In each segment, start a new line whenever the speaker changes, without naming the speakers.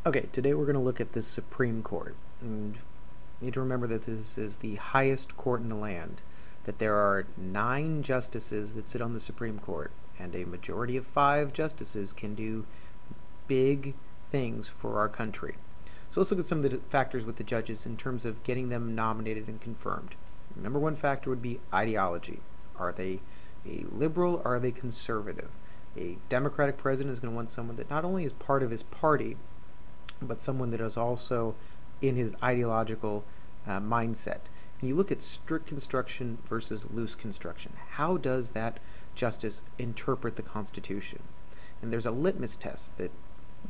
Okay, today we're going to look at the Supreme Court. And you need to remember that this is the highest court in the land, that there are 9 justices that sit on the Supreme Court, and a majority of 5 justices can do big things for our country. So let's look at some of the factors with the judges in terms of getting them nominated and confirmed. Number one factor would be ideology. Are they a liberal or are they conservative? A Democratic president is going to want someone that not only is part of his party, but someone that is also in his ideological mindset. And you look at strict construction versus loose construction. How does that justice interpret the Constitution? And there's a litmus test that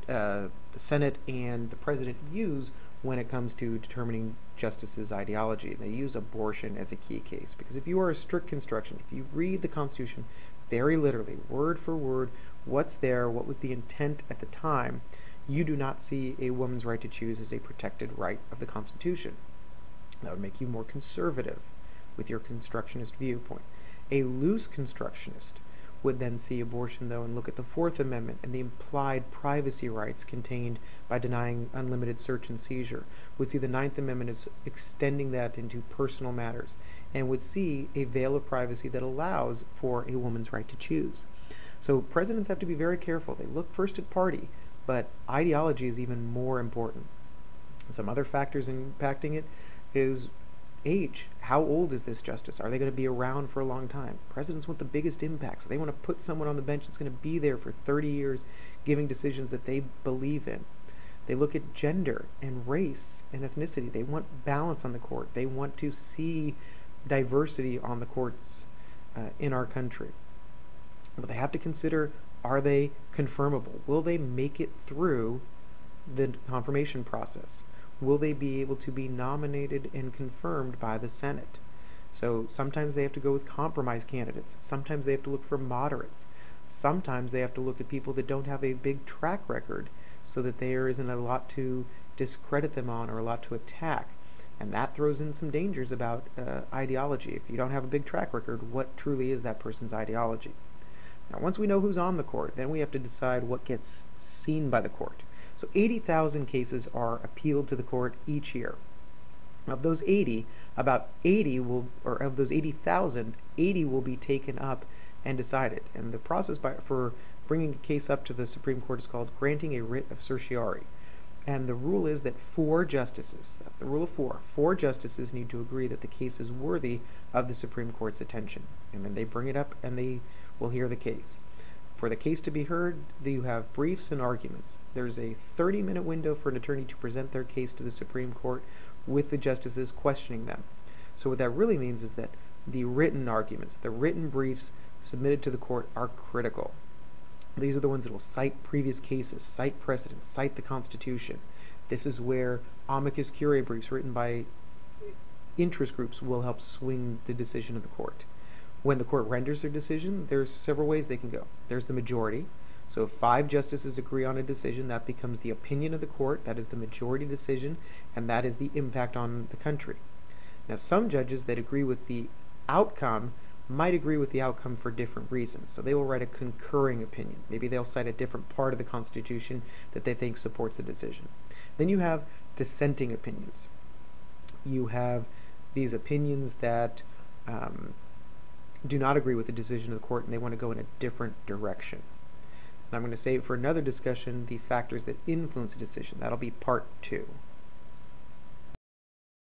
the Senate and the President use when it comes to determining justices' ideology. They use abortion as a key case, because if you are a strict construction, if you read the Constitution very literally, word for word, what's there, what was the intent at the time, you do not see a woman's right to choose as a protected right of the Constitution. That would make you more conservative with your constructionist viewpoint. A loose constructionist would then see abortion, though, and look at the Fourth Amendment and the implied privacy rights contained by denying unlimited search and seizure, would see the Ninth Amendment as extending that into personal matters, and would see a veil of privacy that allows for a woman's right to choose. So presidents have to be very careful. They look first at party, but ideology is even more important. Some other factors impacting it is age. How old is this justice? Are they going to be around for a long time? Presidents want the biggest impact, so they want to put someone on the bench that's going to be there for 30 years giving decisions that they believe in. They look at gender and race and ethnicity. They want balance on the court. They want to see diversity on the courts in our country. But they have to consider, are they confirmable? Will they make it through the confirmation process? Will they be able to be nominated and confirmed by the Senate? So sometimes they have to go with compromise candidates. Sometimes they have to look for moderates. Sometimes they have to look at people that don't have a big track record so that there isn't a lot to discredit them on or a lot to attack. And that throws in some dangers about ideology. If you don't have a big track record, what truly is that person's ideology? Now, once we know who's on the court, then we have to decide what gets seen by the court. So 80,000 cases are appealed to the court each year. Of those 80, about 80 will, or of those 80,000, 80 will be taken up and decided. And the process for bringing a case up to the Supreme Court is called granting a writ of certiorari. And the rule is that 4 justices, that's the rule of 4 justices need to agree that the case is worthy of the Supreme Court's attention. And then they bring it up and they will hear the case. For the case to be heard, you have briefs and arguments. There's a 30-minute window for an attorney to present their case to the Supreme Court with the justices questioning them. So what that really means is that the written arguments, the written briefs submitted to the court are critical. These are the ones that will cite previous cases, cite precedents, cite the Constitution. This is where amicus curiae briefs written by interest groups will help swing the decision of the court. When the court renders their decision, there's several ways they can go. There's the majority. So if 5 justices agree on a decision, that becomes the opinion of the court. That is the majority decision, and that is the impact on the country. Now, some judges that agree with the outcome might agree with the outcome for different reasons. So they will write a concurring opinion. Maybe they'll cite a different part of the Constitution that they think supports the decision. Then you have dissenting opinions. You have these opinions that do not agree with the decision of the court and they want to go in a different direction. And I'm going to save for another discussion the factors that influence a decision. That'll be part 2.